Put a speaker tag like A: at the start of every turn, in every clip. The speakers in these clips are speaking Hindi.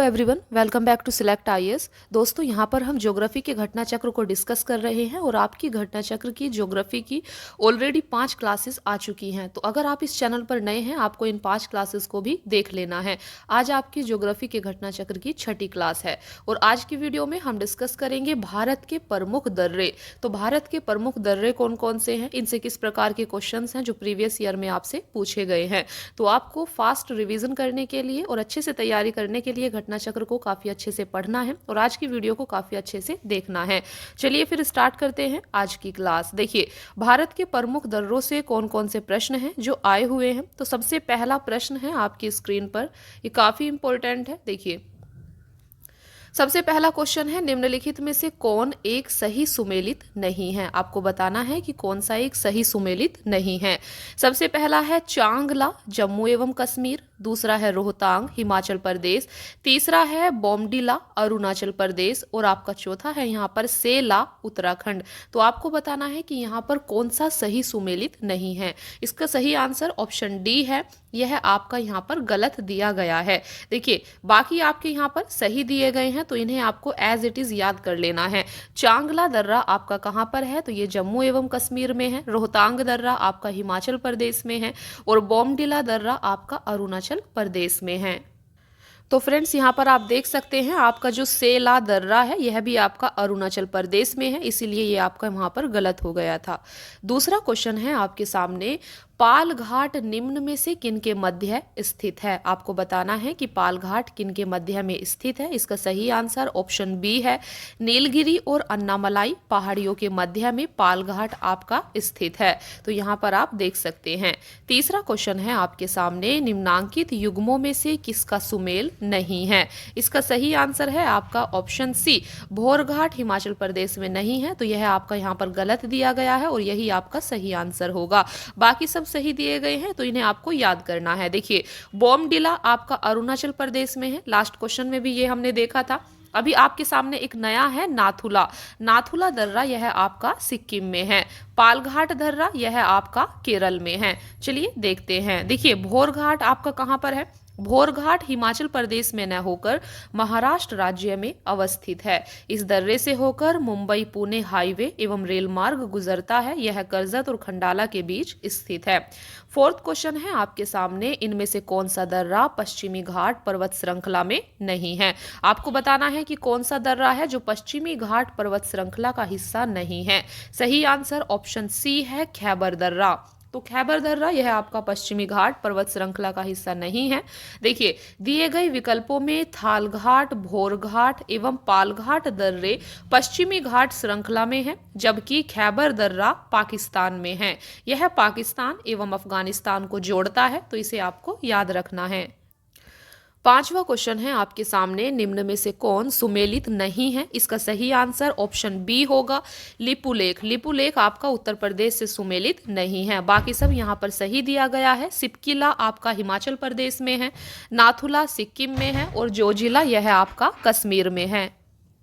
A: Everyone, welcome back to select IAS. दोस्तों, यहाँ पर हम ज्योग्राफी के घटना चक्र को डिस्कस कर रहे हैं और आपकी घटना चक्र की ज्योग्राफी की ऑलरेडी 5 क्लासेस आ चुकी हैं। तो अगर आप इस चैनल पर नए हैं, आपको इन 5 क्लासेस को भी देख लेना है। आज आपकी ज्योग्राफी के घटना चक्र की 6ठी क्लास है और आज की वीडियो में हम डिस्कस करेंगे भारत के प्रमुख दर्रे। तो भारत के प्रमुख दर्रे कौन कौन से हैं, इनसे किस प्रकार के क्वेश्चन हैं जो प्रीवियस ईयर में आपसे पूछे गए हैं। तो आपको फास्ट रिविजन करने के लिए और अच्छे से तैयारी करने के लिए घटना चक्र को काफी अच्छे से पढ़ना है और आज की वीडियो को काफी अच्छे से देखना है। चलिए फिर स्टार्ट करते हैं आज की क्लास। देखिए, भारत के प्रमुख दर्रों से कौन कौन से प्रश्न हैं जो आए हुए हैं। तो सबसे पहला प्रश्न है आपकी स्क्रीन पर, ये काफी इंपॉर्टेंट है। देखिए, सबसे पहला क्वेश्चन है, निम्नलिखित में से कौन एक सही सुमेलित नहीं है। आपको बताना है कि कौन सा एक सही सुमेलित नहीं है। सबसे पहला है चांगला, जम्मू एवं कश्मीर। दूसरा है रोहतांग, हिमाचल प्रदेश। तीसरा है बोमडिला, अरुणाचल प्रदेश। और आपका चौथा है यहाँ पर सेला, उत्तराखंड। तो आपको बताना है कि यहाँ पर कौन सा सही सुमेलित नहीं है। इसका सही आंसर ऑप्शन डी है। यह आपका यहाँ पर गलत दिया गया है। देखिए, बाकी आपके यहाँ पर सही दिए गए हैं, तो इन्हें आपको एज इट इज याद कर लेना है। चांगला दर्रा आपका कहाँ पर है, तो ये जम्मू एवं कश्मीर में है। रोहतांग दर्रा आपका हिमाचल प्रदेश में है और बोमडिला दर्रा आपका अरुणाचल प्रदेश में है। तो फ्रेंड्स, यहाँ पर आप देख सकते हैं आपका जो सेला दर्रा है यह भी आपका अरुणाचल प्रदेश में है, इसीलिए ये आपका वहां पर गलत हो गया था। दूसरा क्वेश्चन है आपके सामने, पाल घाट निम्न में से किन के मध्य स्थित है। आपको बताना है कि पाल घाट किन के मध्य में स्थित है। इसका सही आंसर ऑप्शन बी है। नीलगिरी और अन्नामलाई पहाड़ियों के मध्य में पाल घाट आपका स्थित है। तो यहाँ पर आप देख सकते हैं। तीसरा क्वेश्चन है आपके सामने, निम्नांकित युग्मों में से किसका सुमेल नहीं है। इसका सही आंसर है आपका ऑप्शन सी, भोरघाट हिमाचल प्रदेश में नहीं है। तो यह आपका यहाँ पर गलत दिया गया है और यही आपका सही आंसर होगा। बाकी सब सही दिए गए हैं, तो इन्हें आपको याद करना है। देखिए, बोमडिला आपका अरुणाचल प्रदेश में है। लास्ट क्वेश्चन में भी ये हमने देखा था। अभी आपके सामने एक नया है, नाथुला। नाथुला दर्रा यह आपका सिक्किम में है। पालघाट दर्रा यह आपका केरल में है। चलिए देखते हैं। देखिए, भोरघाट आपका कहां पर है। भोरघाट हिमाचल प्रदेश में न होकर महाराष्ट्र राज्य में अवस्थित है। इस दर्रे से होकर मुंबई पुणे हाईवे एवं रेल मार्ग गुजरता है। यह कर्जत और खंडाला के बीच स्थित है। फोर्थ क्वेश्चन है आपके सामने, इनमें से कौन सा दर्रा पश्चिमी घाट पर्वत श्रृंखला में नहीं है। आपको बताना है कि कौन सा दर्रा है जो पश्चिमी घाट पर्वत श्रृंखला का हिस्सा नहीं है। सही आंसर ऑप्शन सी है, खैबर दर्रा। तो खैबर दर्रा यह आपका पश्चिमी घाट पर्वत श्रृंखला का हिस्सा नहीं है। देखिए, दिए गए विकल्पों में थालघाट, भोरघाट एवं पालघाट दर्रे पश्चिमी घाट श्रृंखला में है, जबकि खैबर दर्रा पाकिस्तान में है। यह पाकिस्तान एवं अफगानिस्तान को जोड़ता है, तो इसे आपको याद रखना है। पांचवा क्वेश्चन है आपके सामने, निम्न में से कौन सुमेलित नहीं है। इसका सही आंसर ऑप्शन बी होगा, लिपुलेख। लिपुलेख आपका उत्तर प्रदेश से सुमेलित नहीं है। बाकी सब यहाँ पर सही दिया गया है। सिपकिला आपका हिमाचल प्रदेश में है, नाथुला सिक्किम में है और जोजिला यह आपका कश्मीर में है।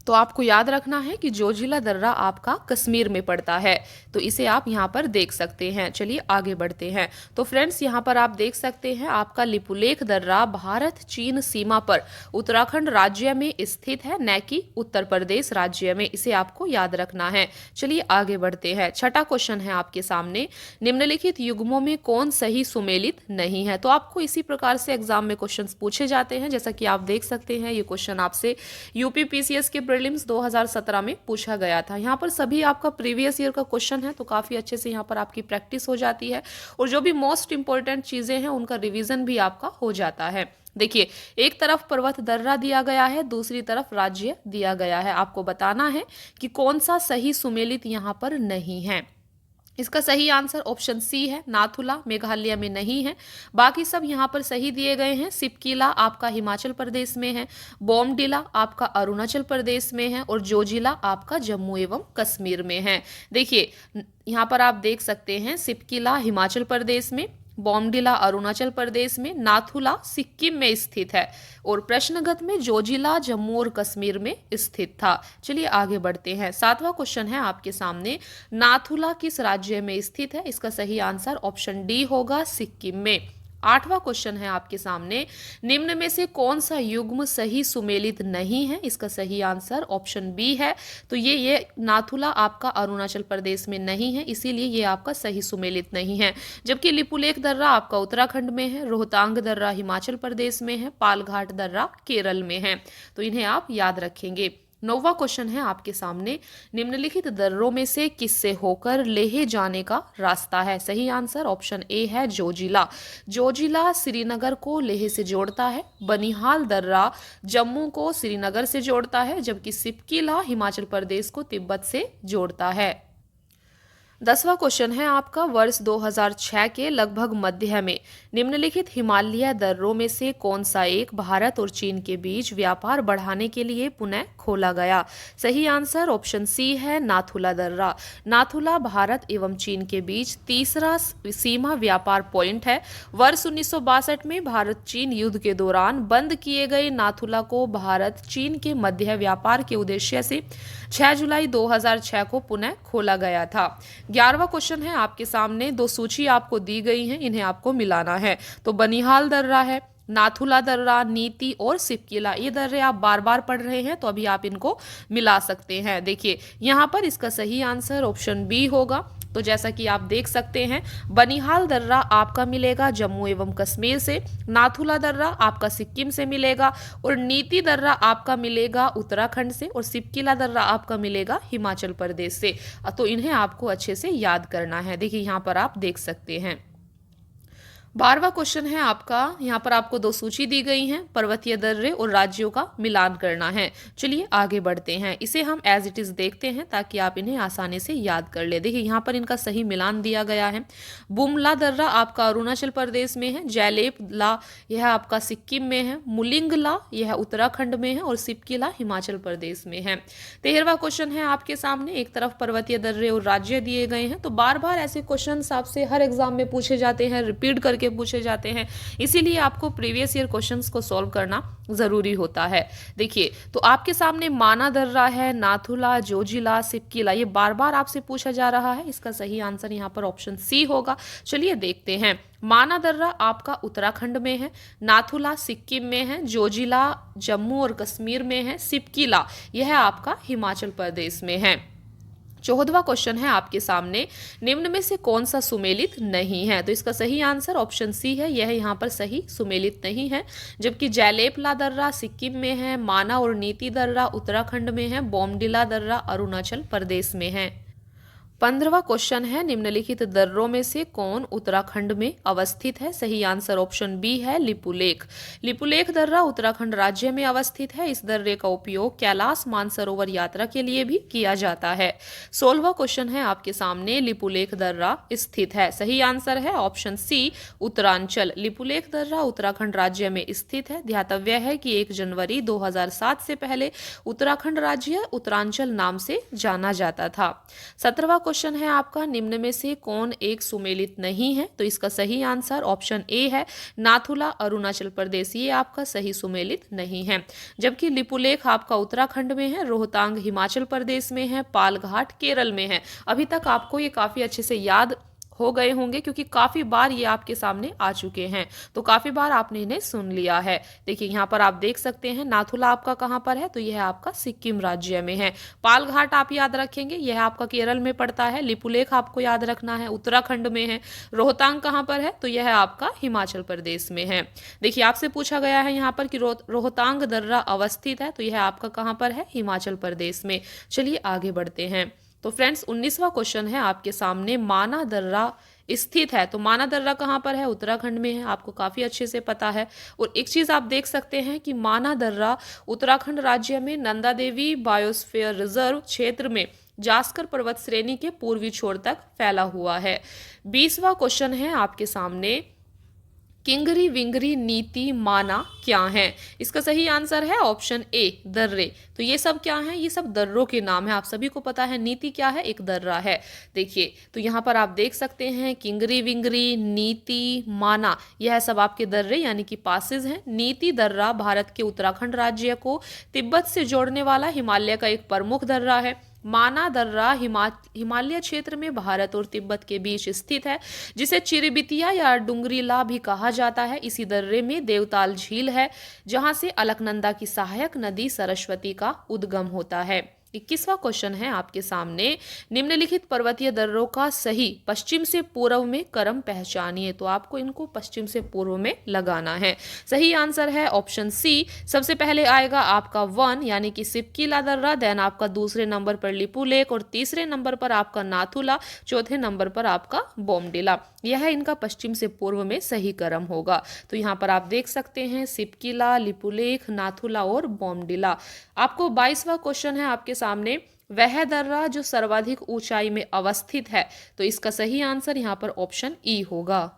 A: तो आपको याद रखना है कि जोजिला दर्रा आपका कश्मीर में पड़ता है, तो इसे आप यहाँ पर देख सकते हैं। चलिए आगे बढ़ते हैं। तो फ्रेंड्स, यहाँ पर आप देख सकते हैं आपका लिपुलेख दर्रा भारत चीन सीमा पर उत्तराखंड राज्य में स्थित है, न कि उत्तर प्रदेश राज्य में। इसे आपको याद रखना है। चलिए आगे बढ़ते हैं। छठा क्वेश्चन है आपके सामने, निम्नलिखित युग्मों में कौन सही सुमेलित नहीं है। तो आपको इसी प्रकार से एग्जाम में क्वेश्चन पूछे जाते हैं। जैसा कि आप देख सकते हैं, ये क्वेश्चन आपसे यूपीपीसीएस के प्रीलिम्स 2017 में पूछा गया था। यहाँ पर सभी आपका प्रीवियस ईयर का क्वेश्चन है, तो काफी अच्छे से यहाँ पर आपकी प्रैक्टिस हो जाती है और जो भी मोस्ट इंपॉर्टेंट चीजें हैं उनका रिवीजन भी आपका हो जाता है। देखिए, एक तरफ पर्वत दर्रा दिया गया है, दूसरी तरफ राज्य दिया गया है। आपको बताना है कि कौन सा सही सुमेलित यहाँ पर नहीं है। इसका सही आंसर ऑप्शन सी है, नाथुला मेघालय में नहीं है। बाकी सब यहाँ पर सही दिए गए हैं। सिपकिला आपका हिमाचल प्रदेश में है, बोमडिला आपका अरुणाचल प्रदेश में है और जोजिला आपका जम्मू एवं कश्मीर में है। देखिए, यहाँ पर आप देख सकते हैं, सिपकिला हिमाचल प्रदेश में, बोमडिला अरुणाचल प्रदेश में, नाथुला सिक्किम में स्थित है और प्रश्नगत में जोजिला जम्मू और कश्मीर में स्थित था। चलिए आगे बढ़ते हैं। सातवां क्वेश्चन है आपके सामने, नाथुला किस राज्य में स्थित है। इसका सही आंसर ऑप्शन डी होगा, सिक्किम में। 8वां क्वेश्चन है आपके सामने, निम्न में से कौन सा युग्म सही सुमेलित नहीं है? इसका सही आंसर ऑप्शन बी है। तो ये नाथुला आपका अरुणाचल प्रदेश में नहीं है, इसीलिए ये आपका सही सुमेलित नहीं है। जबकि लिपुलेख दर्रा आपका उत्तराखंड में है, रोहतांग दर्रा हिमाचल प्रदेश में है, पालघाट दर्रा केरल में है। तो इन्हें आप याद रखेंगे। 9वां क्वेश्चन है आपके सामने, निम्नलिखित दर्रों में से किससे होकर लेह जाने का रास्ता है? सही आंसर ऑप्शन ए है जोजिला। जोजिला श्रीनगर को लेह से जोड़ता है। बनिहाल दर्रा जम्मू को श्रीनगर से जोड़ता है, जबकि सिपकिला हिमाचल प्रदेश को तिब्बत से जोड़ता है। 10वां क्वेश्चन है आपका, वर्ष 2006 के लगभग मध्य में निम्नलिखित हिमालय दर्रों में से कौन सा एक भारत और चीन के बीच व्यापार बढ़ाने के लिए पुनः खोला गया? सही आंसर ऑप्शन सी है नाथुला दर्रा। नाथुला भारत एवं चीन के बीच तीसरा सीमा व्यापार पॉइंट है। वर्ष 1962 में भारत चीन युद्ध के दौरान बंद किए गए नाथुला को भारत चीन के मध्य व्यापार के उद्देश्य से 6 जुलाई 2006 को पुनः खोला गया था। 11वां क्वेश्चन है आपके सामने, दो सूची आपको दी गई है, इन्हें आपको मिलाना है। तो बनिहाल दर्रा है, नाथुला दर्रा, नीति और सिपकिला, ये दर्रे आप बार बार पढ़ रहे हैं तो अभी आप इनको मिला सकते हैं। देखिए यहाँ पर इसका सही आंसर ऑप्शन बी होगा। तो जैसा कि आप देख सकते हैं, बनिहाल दर्रा आपका मिलेगा जम्मू एवं कश्मीर से, नाथुला दर्रा आपका सिक्किम से मिलेगा, और नीति दर्रा आपका मिलेगा उत्तराखंड से, और सिपकिला दर्रा आपका मिलेगा हिमाचल प्रदेश से। तो इन्हें आपको अच्छे से याद करना है। देखिए यहाँ पर आप देख सकते हैं। 12वां क्वेश्चन है आपका, यहाँ पर आपको दो सूची दी गई हैं, पर्वतीय दर्रे और राज्यों का मिलान करना है। चलिए आगे बढ़ते हैं, इसे हम एज इट इज देखते हैं ताकि आप इन्हें आसानी से याद कर ले। देखिए यहाँ पर इनका सही मिलान दिया गया है। बुमला दर्रा आपका अरुणाचल प्रदेश में है, जैलेपला यह आपका सिक्किम में है, मुलिंगला यह उत्तराखंड में है, और सिपकिला हिमाचल प्रदेश में है। 13वां क्वेश्चन है आपके सामने, एक तरफ पर्वतीय दर्रे और राज्य दिए गए हैं। तो बार बार ऐसे क्वेश्चन आपसे हर एग्जाम में पूछे जाते हैं, रिपीट करके पूछे जाते हैं, इसीलिए आपको प्रीवियस ईयर क्वेश्चंस को सॉल्व करना जरूरी होता है। देखिए तो आपके सामने माना दर्रा है, नाथुला, जोजिला, सिपकिला, ये बार बार आपसे पूछा जा रहा है। इसका सही आंसर यहाँ पर ऑप्शन सी होगा। चलिए देखते हैं। माना दर्रा आपका उत्तराखंड में है, नाथुला सिक्किम में है, जोजिला जम्मू और कश्मीर में है, सिपकिला यह आपका हिमाचल प्रदेश में है। 14वां क्वेश्चन है आपके सामने, निम्न में से कौन सा सुमेलित नहीं है? तो इसका सही आंसर ऑप्शन सी है, यह यहाँ पर सही सुमेलित नहीं है। जबकि जैलेपला दर्रा सिक्किम में है, माना और नीति दर्रा उत्तराखंड में है, बोमडिला दर्रा अरुणाचल प्रदेश में है। 15वां क्वेश्चन है, निम्नलिखित दर्रों में से कौन उत्तराखंड में अवस्थित है? सही आंसर ऑप्शन बी है लिपुलेख। लिपुलेख दर्रा उत्तराखंड राज्य में अवस्थित है। इस दर्रे का उपयोग कैलाश मानसरोवर यात्रा के लिए भी किया जाता है। 16वां क्वेश्चन है आपके सामने, लिपुलेख दर्रा स्थित है? सही आंसर है ऑप्शन सी उत्तरांचल। लिपुलेख दर्रा उत्तराखंड राज्य में स्थित है। ध्यातव्य है कि 1 जनवरी 2007 से पहले उत्तराखंड राज्य उत्तरांचल नाम से जाना जाता था। 17वां क्वेश्चन है आपका, निम्न में से कौन एक सुमेलित नहीं है? तो इसका सही आंसर ऑप्शन ए है नाथुला अरुणाचल प्रदेश, ये आपका सही सुमेलित नहीं है। जबकि लिपुलेख आपका उत्तराखंड में है, रोहतांग हिमाचल प्रदेश में है, पालघाट केरल में है। अभी तक आपको ये काफी अच्छे से याद हो गए होंगे क्योंकि काफी बार ये आपके सामने आ चुके हैं, तो काफी बार आपने इन्हें सुन लिया है। देखिए यहाँ पर आप देख सकते हैं, नाथुला आपका कहाँ पर है? तो यह आपका सिक्किम राज्य में है। पालघाट आप याद रखेंगे, यह आपका केरल में पड़ता है। लिपुलेख आपको याद रखना है, उत्तराखंड में है। रोहतांग कहाँ पर है? तो यह आपका हिमाचल प्रदेश में है। देखिए आपसे पूछा गया है यहाँ पर कि रोहतांग दर्रा अवस्थित है, तो यह आपका कहाँ पर है? हिमाचल प्रदेश में। चलिए आगे बढ़ते हैं। तो फ्रेंड्स 19वां क्वेश्चन है आपके सामने, माना दर्रा स्थित है? तो माना दर्रा कहाँ पर है? उत्तराखंड में है, आपको काफी अच्छे से पता है। और एक चीज आप देख सकते हैं कि माना दर्रा उत्तराखंड राज्य में नंदा देवी बायोस्फीयर रिजर्व क्षेत्र में जास्कर पर्वत श्रेणी के पूर्वी छोर तक फैला हुआ है। 20वां क्वेश्चन है आपके सामने, किंगरी विंगरी नीति माना क्या है? इसका सही आंसर है ऑप्शन ए दर्रे। तो ये सब क्या है? ये सब दर्रों के नाम है, आप सभी को पता है। नीति क्या है? एक दर्रा है। देखिए तो यहाँ पर आप देख सकते हैं, किंगरी विंगरी, नीति, माना, यह सब आपके दर्रे यानी कि पासेज हैं। नीति दर्रा भारत के उत्तराखंड राज्य को तिब्बत से जोड़ने वाला हिमालय का एक प्रमुख दर्रा है। माना दर्रा हिमालय क्षेत्र में भारत और तिब्बत के बीच स्थित है, जिसे चिरबितिया या डुंगरीला भी कहा जाता है। इसी दर्रे में देवताल झील है, जहां से अलकनंदा की सहायक नदी सरस्वती का उद्गम होता है। 21वां क्वेश्चन है आपके सामने, निम्नलिखित पर्वतीय दर्रों का सही पश्चिम से पूर्व में क्रम पहचानिए। तो आपको इनको पश्चिम से पूर्व में लगाना है। सही आंसर है ऑप्शन सी। सबसे पहले आएगा आपका 1 यानी कि सिपकीला दर्रा, देन आपका दूसरे नंबर पर लिपू लेक और तीसरे नंबर पर आपका नाथुला, चौथे नंबर पर आपका बोमडिला। यह इनका पश्चिम से पूर्व में सही क्रम होगा। तो यहाँ पर आप देख सकते हैं सिपकीला, लिपुलेख, नाथुला और बोमडिला। आपको 22वां क्वेश्चन है आपके सामने, वह दर्रा जो सर्वाधिक ऊंचाई में अवस्थित है। तो इसका सही आंसर यहाँ पर ऑप्शन ई होगा।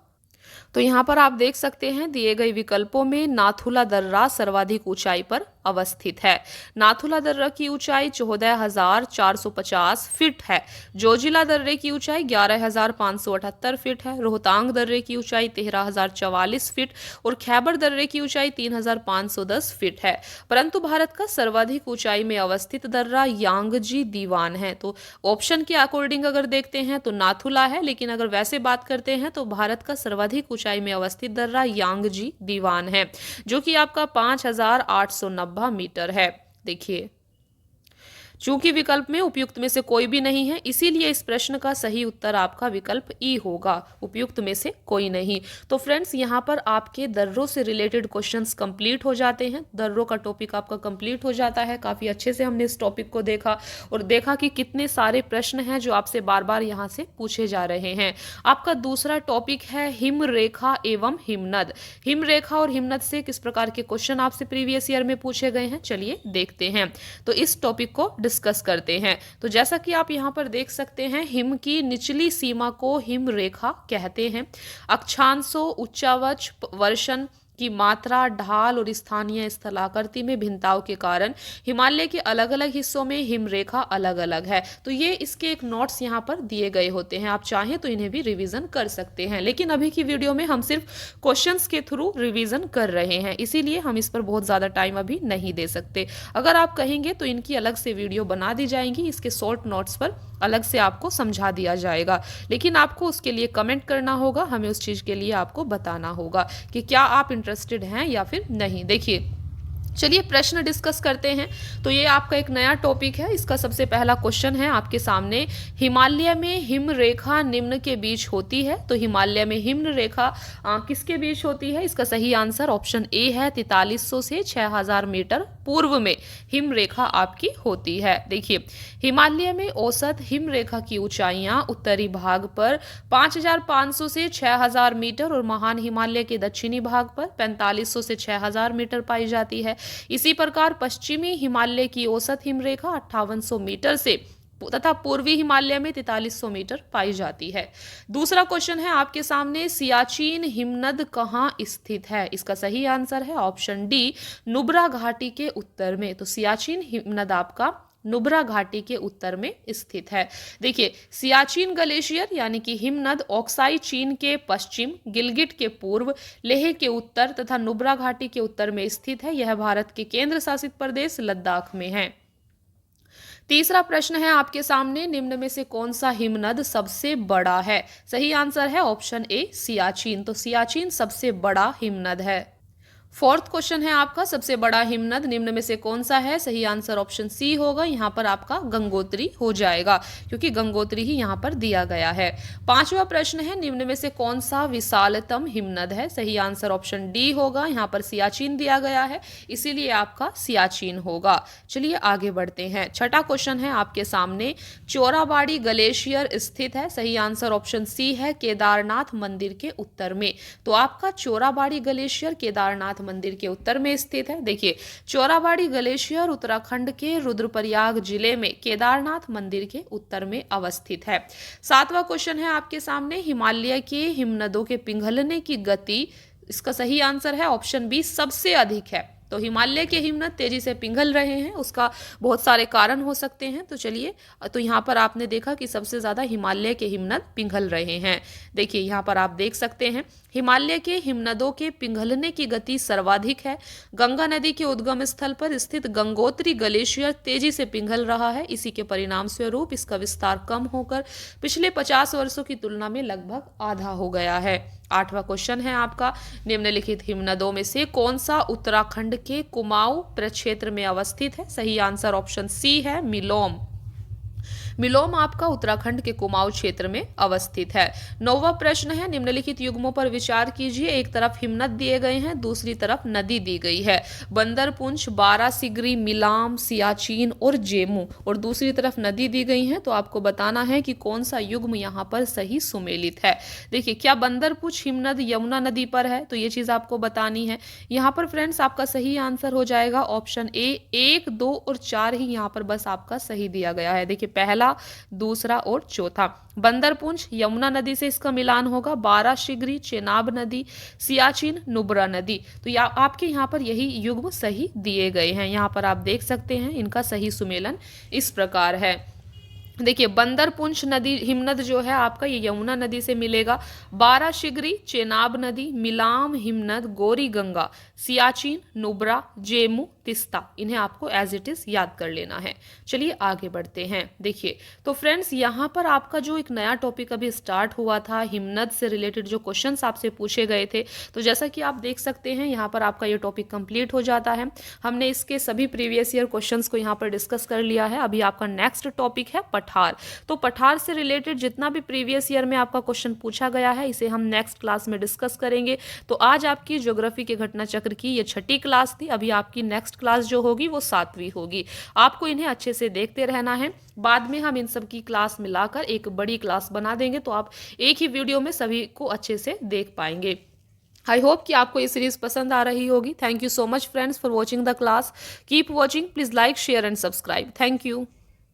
A: तो यहाँ पर आप देख सकते हैं दिए गए विकल्पों में नाथुला दर्रा सर्वाधिक ऊंचाई पर अवस्थित है। नाथुला दर्रा की ऊंचाई 14,450 फीट है। जोजिला दर्रे की ऊंचाई 11,578 फीट है। रोहतांग दर्रे की ऊंचाई 13,044 फीट और खैबर दर्रे की ऊंचाई 3,510 फीट है। परंतु भारत का सर्वाधिक ऊंचाई में अवस्थित दर्रा यांगजी दीवान है। तो ऑप्शन के अकॉर्डिंग अगर देखते हैं तो नाथुला है, लेकिन अगर वैसे बात करते हैं तो भारत का सर्वाधिक ऊंचाई में अवस्थित दर्रा यांगजी दीवान है, जो कि आपका 5,890 मीटर है। देखिए, चूंकि विकल्प में उपयुक्त में से कोई भी नहीं है, इसीलिए इस प्रश्न का सही उत्तर आपका विकल्प ई होगा, उपयुक्त में से कोई नहीं। तो फ्रेंड्स, यहाँ पर आपके दर्रों से रिलेटेड क्वेश्चंस कंप्लीट हो जाते हैं। दर्रों का टॉपिक आपका कंप्लीट हो जाता है। काफी अच्छे से हमने इस टॉपिक को देखा और देखा कि कितने सारे प्रश्न हैं जो आपसे बार बार यहाँ से पूछे जा रहे हैं। आपका दूसरा टॉपिक है हिमरेखा एवं हिमनद। हिमरेखा और हिमनद से किस प्रकार के क्वेश्चन आपसे प्रीवियस ईयर में पूछे गए हैं, चलिए देखते हैं। तो इस टॉपिक को डिस्कस करते हैं। तो जैसा कि आप यहाँ पर देख सकते हैं, हिम की निचली सीमा को हिम रेखा कहते हैं। अक्षांशों, उच्चावच, वर्षण की मात्रा, ढाल और स्थानीय स्थलाकृति में भिन्नताओं के कारण हिमालय के अलग अलग हिस्सों में हिमरेखा अलग अलग है। तो ये इसके एक नोट्स यहाँ पर दिए गए होते हैं, आप चाहें तो इन्हें भी रिवीजन कर सकते हैं। लेकिन अभी की वीडियो में हम सिर्फ क्वेश्चंस के थ्रू रिवीजन कर रहे हैं, इसीलिए हम इस पर बहुत ज़्यादा टाइम अभी नहीं दे सकते। अगर आप कहेंगे तो इनकी अलग से वीडियो बना दी जाएंगी, इसके शॉर्ट नोट्स पर अलग से आपको समझा दिया जाएगा। लेकिन आपको उसके लिए कमेंट करना होगा, हमें उस चीज़ के लिए आपको बताना होगा कि क्या आप इंटरेस्टेड हैं या फिर नहीं। देखिए, चलिए प्रश्न डिस्कस करते हैं। तो ये आपका एक नया टॉपिक है। इसका सबसे पहला क्वेश्चन है आपके सामने, हिमालय में हिम रेखा निम्न के बीच होती है। तो हिमालय में हिम रेखा किसके बीच होती है? इसका सही आंसर ऑप्शन ए है, 4300 से 6000 मीटर पूर्व में हिम रेखा आपकी होती है। देखिए, हिमालय में औसत हिम रेखा की ऊंचाइयां उत्तरी भाग पर 5500 से 6000 मीटर और महान हिमालय के दक्षिणी भाग पर 4500 से 6000 मीटर पाई जाती है। इसी प्रकार पश्चिमी हिमालय की औसत हिमरेखा 5800 मीटर से तथा पूर्वी हिमालय में 4300 मीटर पाई जाती है। दूसरा क्वेश्चन है आपके सामने, सियाचिन हिमनद कहाँ स्थित है? इसका सही आंसर है ऑप्शन डी, नुब्रा घाटी के उत्तर में। तो सियाचिन हिमनद आपका नुब्रा घाटी के उत्तर में स्थित है। देखिए, सियाचिन ग्लेशियर यानी कि हिमनद ऑक्साई चीन के पश्चिम, गिलगिट के पूर्व, लेह के उत्तर तथा नुब्रा घाटी के उत्तर में स्थित है। यह भारत के केंद्र शासित प्रदेश लद्दाख में है। तीसरा प्रश्न है आपके सामने, निम्न में से कौन सा हिमनद सबसे बड़ा है? सही आंसर है ऑप्शन ए, सियाचिन। तो सियाचिन सबसे बड़ा हिमनद है। फोर्थ क्वेश्चन है आपका, सबसे बड़ा हिमनद निम्न में से कौन सा है? सही आंसर ऑप्शन सी होगा। यहाँ पर आपका गंगोत्री हो जाएगा, क्योंकि गंगोत्री ही यहाँ पर दिया गया है। पांचवा प्रश्न है, निम्न में से कौन सा विशालतम हिमनद है? सही आंसर ऑप्शन डी होगा। यहाँ पर सियाचिन दिया गया है, इसीलिए आपका सियाचिन होगा। चलिए आगे बढ़ते हैं। छठा क्वेश्चन है आपके सामने, चोराबाड़ी ग्लेशियर स्थित है। सही आंसर ऑप्शन सी है, केदारनाथ मंदिर के उत्तर में। तो आपका चोराबाड़ी ग्लेशियर केदारनाथ मंदिर के उत्तर में स्थित है। देखिए, चोराबाड़ी ग्लेशियर उत्तराखंड के रुद्रप्रयाग जिले में केदारनाथ मंदिर के उत्तर में अवस्थित है। सातवां क्वेश्चन है आपके सामने, हिमालय के हिमनदों के पिघलने की गति, इसका सही आंसर है ऑप्शन बी, सबसे अधिक है। तो हिमालय के हिमनद तेजी से पिघल रहे हैं, उसका बहुत सारे कारण हो सकते हैं। तो चलिए, तो यहाँ पर आपने देखा कि सबसे ज़्यादा हिमालय के हिमनद पिघल रहे हैं। देखिए यहाँ पर आप देख सकते हैं हिमालय के हिमनदों के पिघलने की गति सर्वाधिक है। गंगा नदी के उद्गम स्थल पर स्थित गंगोत्री ग्लेशियर तेजी से पिघल रहा है। इसी के परिणाम स्वरूप इसका विस्तार कम होकर पिछले 50 वर्षों की तुलना में लगभग आधा हो गया है। 8वां क्वेश्चन है आपका, निम्नलिखित हिमनदों में से कौन सा उत्तराखंड के कुमाऊं प्रक्षेत्र में अवस्थित है? सही आंसर ऑप्शन सी है, मिलोम। मिलोम आपका उत्तराखंड के कुमाऊं क्षेत्र में अवस्थित है। 9वां प्रश्न है, निम्नलिखित युग्मों पर विचार कीजिए। एक तरफ हिमनद दिए गए हैं, दूसरी तरफ नदी दी गई है। बंदरपुंछ, बारासिगरी, मिलाम, सियाचिन और जेमू, और दूसरी तरफ नदी दी गई है। तो आपको बताना है कि कौन सा युग्म यहाँ पर सही सुमेलित है। देखिए, क्या बंदरपुंछ हिमनद यमुना नदी पर है? तो ये चीज आपको बतानी है। यहाँ पर फ्रेंड्स आपका सही आंसर हो जाएगा ऑप्शन ए। 1, 2 और 4 ही यहाँ पर बस आपका सही दिया गया है। देखिए, पहला, दूसरा और चौथा। बंदरपुंछ यमुना नदी से इसका मिलान होगा, बाराशिगरी चेनाब नदी, सियाचिन नुब्रा नदी। तो आपके यहाँ पर यही युग्म सही दिए गए हैं। यहाँ पर आप देख सकते हैं इनका सही सुमेलन इस प्रकार है। देखिए, बंदरपुंछ नदी हिमनद जो है आपका ये यमुना नदी से मिलेगा। बाराशिगरी चेनाब नदी, मिलाम हिमनद, गौरी गंगा, सियाचिन, नुब्रा, जेमू, तिस्ता, इन्हें आपको एज इट इज याद कर लेना है। चलिए आगे बढ़ते हैं। देखिए, तो फ्रेंड्स यहाँ पर आपका जो एक नया टॉपिक अभी स्टार्ट हुआ था, हिमनद से रिलेटेड जो क्वेश्चंस आपसे पूछे गए थे, तो जैसा कि आप देख सकते हैं यहाँ पर आपका ये टॉपिक कंप्लीट हो जाता है। हमने इसके सभी प्रीवियस ईयर क्वेश्चंस को यहाँ पर डिस्कस कर लिया है। अभी आपका नेक्स्ट टॉपिक है पठार। तो पठार से रिलेटेड जितना भी प्रीवियस ईयर में आपका क्वेश्चन पूछा गया है, इसे हम नेक्स्ट क्लास में डिस्कस करेंगे। तो आज आपकी ज्योग्राफी के घटना चक्र की ये 6ठी क्लास थी। अभी आपकी नेक्स्ट क्लास जो होगी वो 7वीं होगी। आपको इन्हें अच्छे से देखते रहना है। बाद में हम इन सब की क्लास मिलाकर एक बड़ी क्लास बना देंगे, तो आप एक ही वीडियो में सभी को अच्छे से देख पाएंगे। आई होप कि आपको ये सीरीज पसंद आ रही होगी। Thank you so much friends for watching the class. Keep watching, please like, share and subscribe. Thank you.